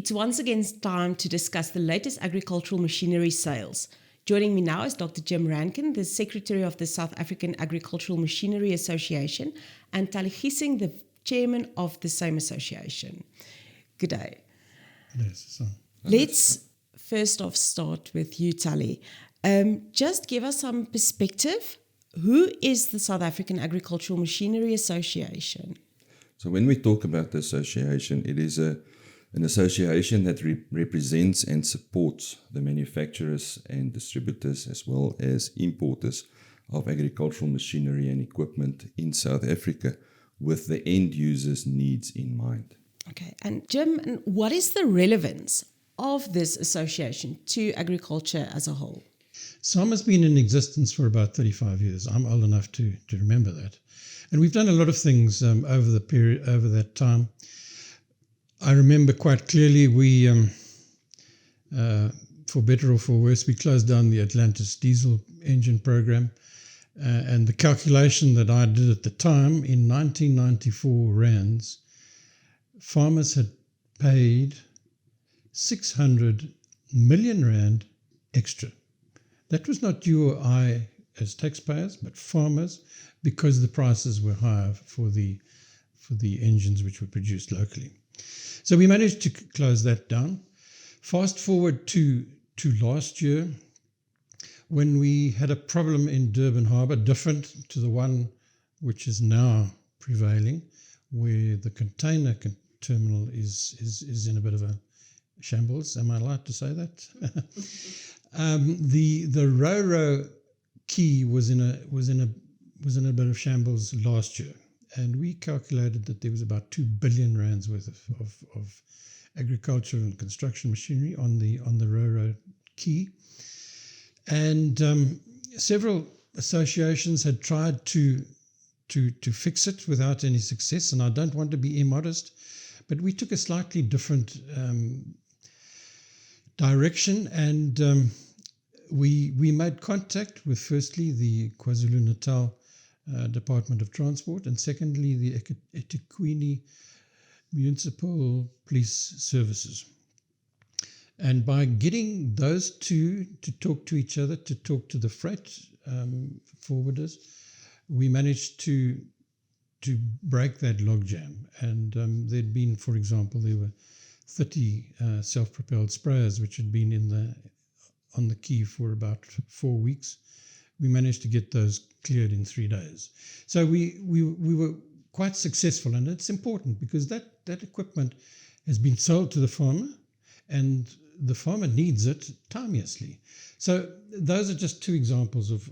It's once again time to discuss the latest agricultural machinery sales. Joining me now is Dr. Jim Rankin, the Secretary of the South African Agricultural Machinery Association, and Tallie Giessing, the Chairman of the same association. Good day. Yes, Let's first off start with you, Tallie. Just give us some perspective. Who is the South African Agricultural Machinery Association? So when we talk about the association, it is an association that represents and supports the manufacturers and distributors as well as importers of agricultural machinery and equipment in South Africa with the end users' needs in mind. Okay, and Jim, what is the relevance of this association to agriculture as a whole? SAAMA has been in existence for about 35 years. I'm old enough to remember that. And we've done a lot of things over that time. I remember quite clearly we, for better or for worse, we closed down the Atlantis diesel engine program. And the calculation that I did at the time, in 1994 rands, farmers had paid 600 million rand extra. That was not you or I as taxpayers, but farmers, because the prices were higher for the engines which were produced locally. So we managed to close that down. Fast forward to last year, when we had a problem in Durban Harbour, different to the one which is now prevailing, where the container terminal is in a bit of a shambles. Am I allowed to say that? The Ro-Ro quay was in a bit of shambles last year, and we calculated that there was about 2 billion rands worth of agricultural and construction machinery on the Ro-Ro quay. And several associations had tried to fix it without any success, and I don't want to be immodest, but we took a slightly different direction, and we made contact with, firstly, the KwaZulu-Natal Department of Transport, and secondly, the eThekwini Municipal Police Services. And by getting those two to talk to each other, to talk to the freight forwarders, we managed to break that logjam. And there'd been, for example, there were 30 self-propelled sprayers which had been on the quay for about 4 weeks. We managed to get those cleared in 3 days. So we were quite successful, and it's important because that equipment has been sold to the farmer, and the farmer needs it timeously. So those are just two examples of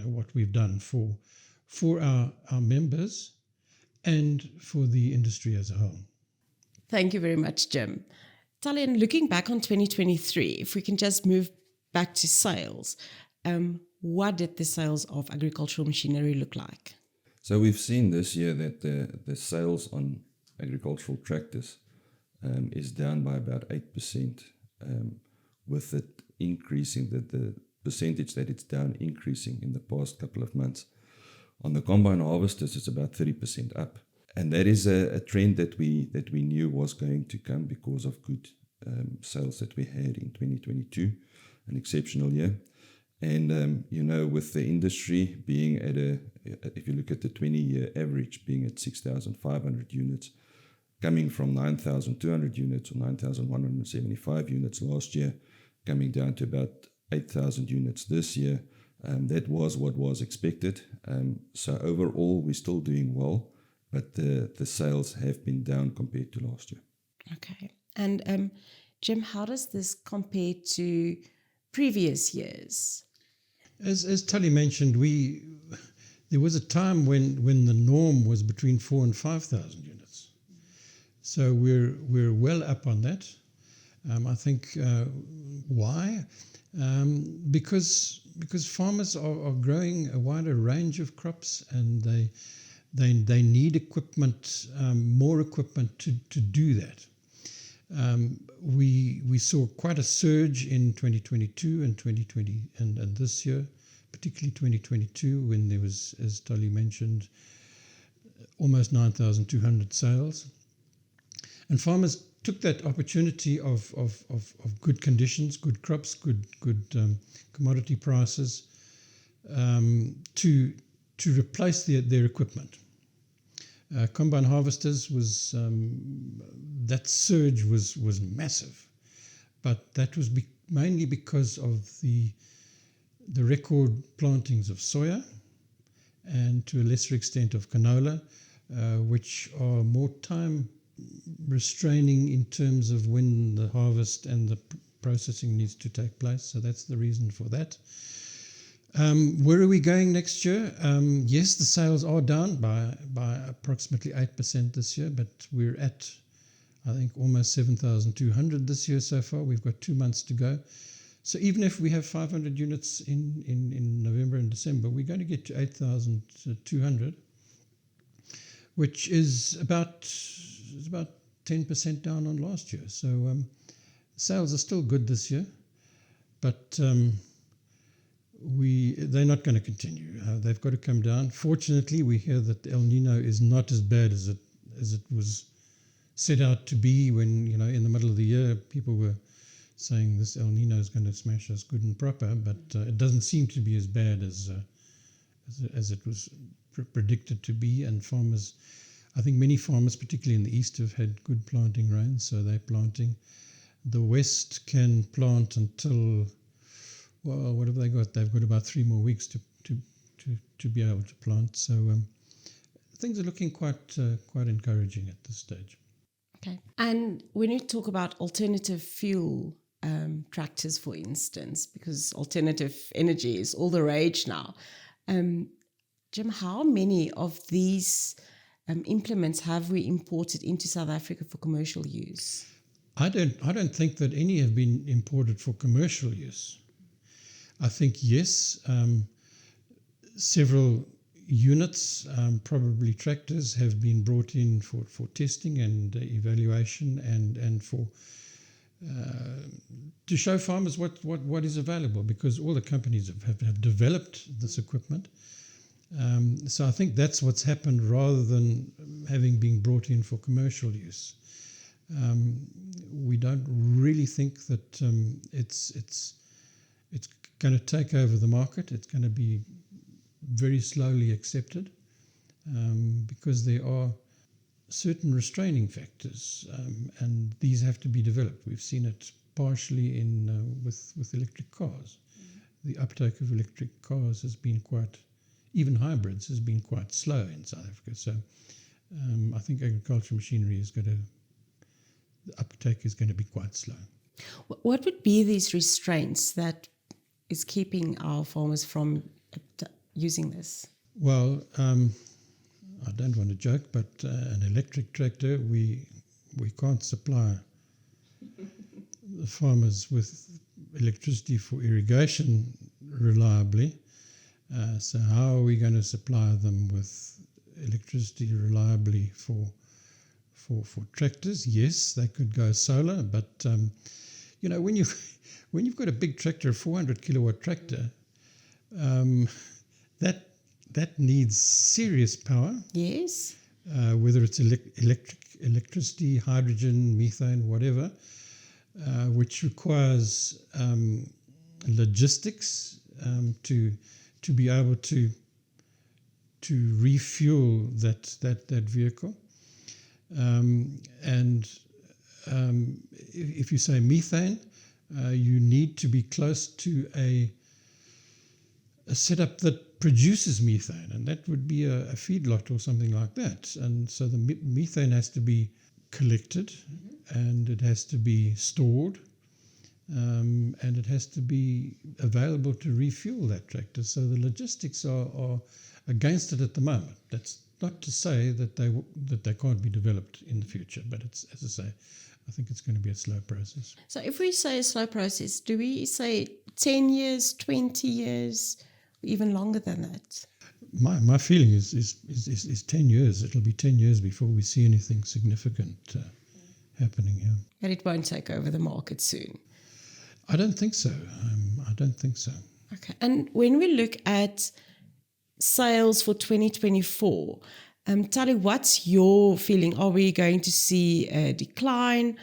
what we've done for our members and for the industry as a whole. Thank you very much, Jim. Tallie, looking back on 2023, if we can just move back to sales, what did the sales of agricultural machinery look like? So we've seen this year that the sales on agricultural tractors is down by about 8%, with it increasing, the percentage that it's down increasing in the past couple of months. On the combine harvesters, it's about 30% up. And that is a trend that we knew was going to come because of good sales that we had in 2022, an exceptional year. And, with the industry being if you look at the 20-year average being at 6,500 units, coming from 9,200 units or 9,175 units last year, coming down to about 8,000 units this year, that was what was expected. So overall, we're still doing well, but the sales have been down compared to last year. Okay. And Jim, how does this compare to previous years? As Tallie mentioned, there was a time when the norm was between 4,000 and 5,000 units. So we're well up on that. I think why? Because farmers are growing a wider range of crops, and they need equipment, more equipment to do that. We saw quite a surge in 2022 and 2020 and this year, particularly 2022, when there was, as Tallie mentioned, almost 9,200 sales. And farmers took that opportunity of good conditions, good crops, good commodity prices to replace their equipment. Combine harvesters was that surge was massive, but that was mainly because of the record plantings of soya and to a lesser extent of canola, which are more time restraining in terms of when the harvest and the processing needs to take place. So that's the reason for that. Where are we going next year? Yes, the sales are down by approximately 8% this year, but we're at, I think, almost 7,200 this year so far. We've got 2 months to go. So even if we have 500 units in November and December, we're going to get to 8,200, which is about 10% down on last year. So sales are still good this year, but they're not going to continue. They've got to come down. Fortunately, we hear that El Nino is not as bad as it was set out to be when, in the middle of the year, people were saying this El Nino is going to smash us good and proper, but it doesn't seem to be as bad as it was predicted to be. And farmers, I think many farmers, particularly in the east, have had good planting rains, so they're planting. The west can plant until, well, what have they got? They've got about 3 more weeks to be able to plant. So things are looking quite encouraging at this stage. Okay. And when you talk about alternative fuel tractors, for instance, because alternative energy is all the rage now, Jim, how many of these implements have we imported into South Africa for commercial use? I don't think that any have been imported for commercial use. I think, yes, several units, probably tractors, have been brought in for testing and evaluation and for to show farmers what is available, because all the companies have developed this equipment. So I think that's what's happened rather than having been brought in for commercial use. We don't really think that it's going to take over the market. It's going to be very slowly accepted because there are certain restraining factors, and these have to be developed. We've seen it partially with electric cars. The uptake of electric cars has been even hybrids has been quite slow in South Africa. So I think agricultural machinery the uptake is going to be quite slow. What would be these restraints that is keeping our farmers from using this? Well, I don't want to joke, but an electric tractor, we can't supply the farmers with electricity for irrigation reliably. So how are we going to supply them with electricity reliably for tractors? Yes, they could go solar, but when you've got a big tractor, a 400 kilowatt tractor, that needs serious power. Yes. Whether it's electricity, hydrogen, methane, whatever, which requires logistics to be able to refuel that vehicle. And if you say methane, you need to be close to a setup that produces methane, and that would be a feedlot or something like that. And so the methane has to be collected, and it has to be stored, and it has to be available to refuel that tractor. So the logistics are against it at the moment. That's not to say that they can't be developed in the future, but it's, as I say, I think it's going to be a slow process. So if we say a slow process, do we say 10 years, 20 years, even longer than that? My feeling is 10 years. It'll be 10 years before we see anything significant happening here. And it won't take over the market soon? I don't think so. I don't think so. Okay. And when we look at sales for 2024, Tallie, what's your feeling? Are we going to see a decline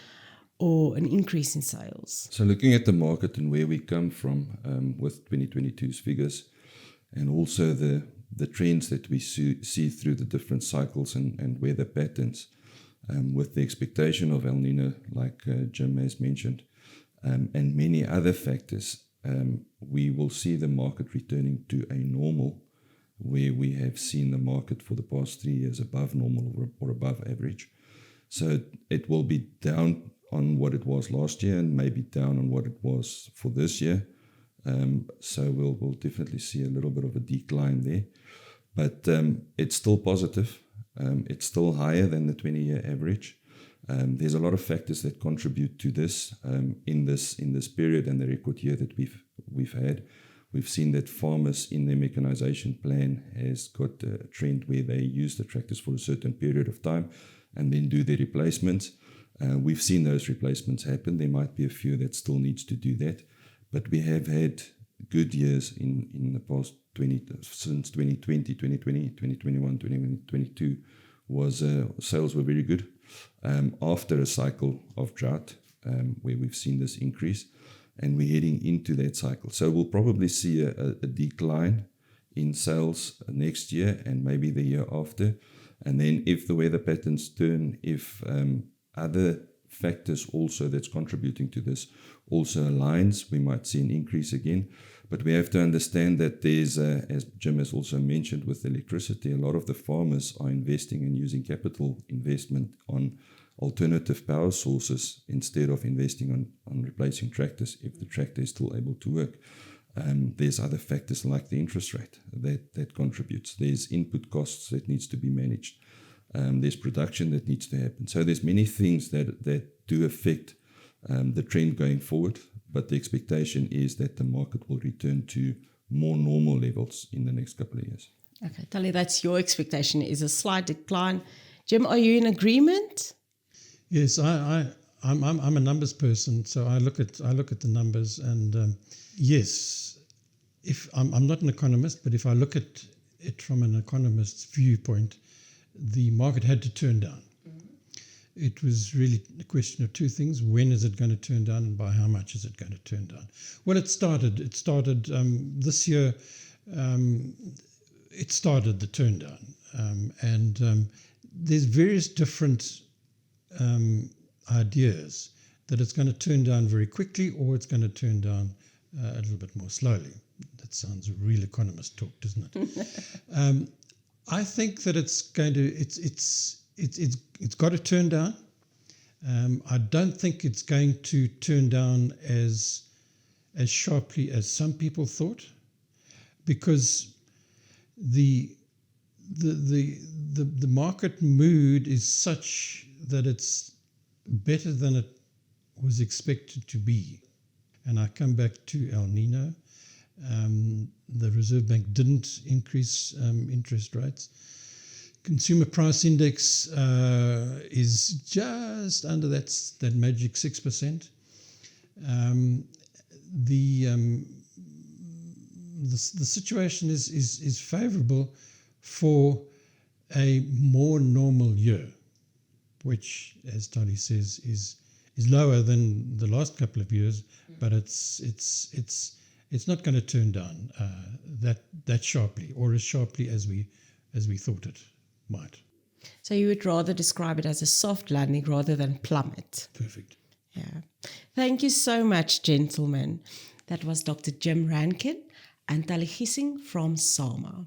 or an increase in sales? So looking at the market and where we come from with 2022's figures, and also the trends that we see through the different cycles and weather patterns, with the expectation of El Nino, like Jim has mentioned, and many other factors, we will see the market returning to a normal where we have seen the market for the past 3 years above normal or above average. So it will be down on what it was last year and maybe down on what it was for this year. So we'll definitely see a little bit of a decline there. But it's still positive. It's still higher than the 20-year average. There's a lot of factors that contribute to this in this period and the record year that we've had. We've seen that farmers in their mechanization plan has got a trend where they use the tractors for a certain period of time and then do their replacements. We've seen those replacements happen. There might be a few that still needs to do that, but we have had good years in the past since 2020, 2021, 2022 sales were very good after a cycle of drought where we've seen this increase. And we're heading into that cycle. So we'll probably see a decline in sales next year and maybe the year after. And then if the weather patterns turn, if other factors also that's contributing to this also aligns, we might see an increase again. But we have to understand that there's, as Jim has also mentioned with electricity, a lot of the farmers are investing and using capital investment on alternative power sources instead of investing on replacing tractors if the tractor is still able to work. There's other factors like the interest rate that contributes. There's input costs that needs to be managed. There's production that needs to happen. So there's many things that do affect the trend going forward, but the expectation is that the market will return to more normal levels in the next couple of years. Okay, Tallie, that's your expectation, is a slight decline. Jim, are you in agreement? Yes, I'm a numbers person, so I look at the numbers, and yes, if I'm not an economist, but if I look at it from an economist's viewpoint, the market had to turn down. It was really a question of two things: when is it going to turn down, and by how much is it going to turn down? Well, it started this year. It started the turn down, and there's various different ideas that it's going to turn down very quickly or it's going to turn down a little bit more slowly. That sounds real economist talk, doesn't it? I think that it's got to turn down. I don't think it's going to turn down as sharply as some people thought, because the market mood is such that it's better than it was expected to be. And I come back to El Nino. The Reserve Bank didn't increase interest rates. Consumer price index is just under that magic 6%. The situation is favorable for a more normal year, which, as Tallie says, is lower than the last couple of years, but it's not going to turn down that sharply, or as sharply as we thought it might. So you would rather describe it as a soft landing rather than plummet. Perfect. Yeah. Thank you so much, gentlemen. That was Dr. Jim Rankin and Tallie Giessing from SAAMA.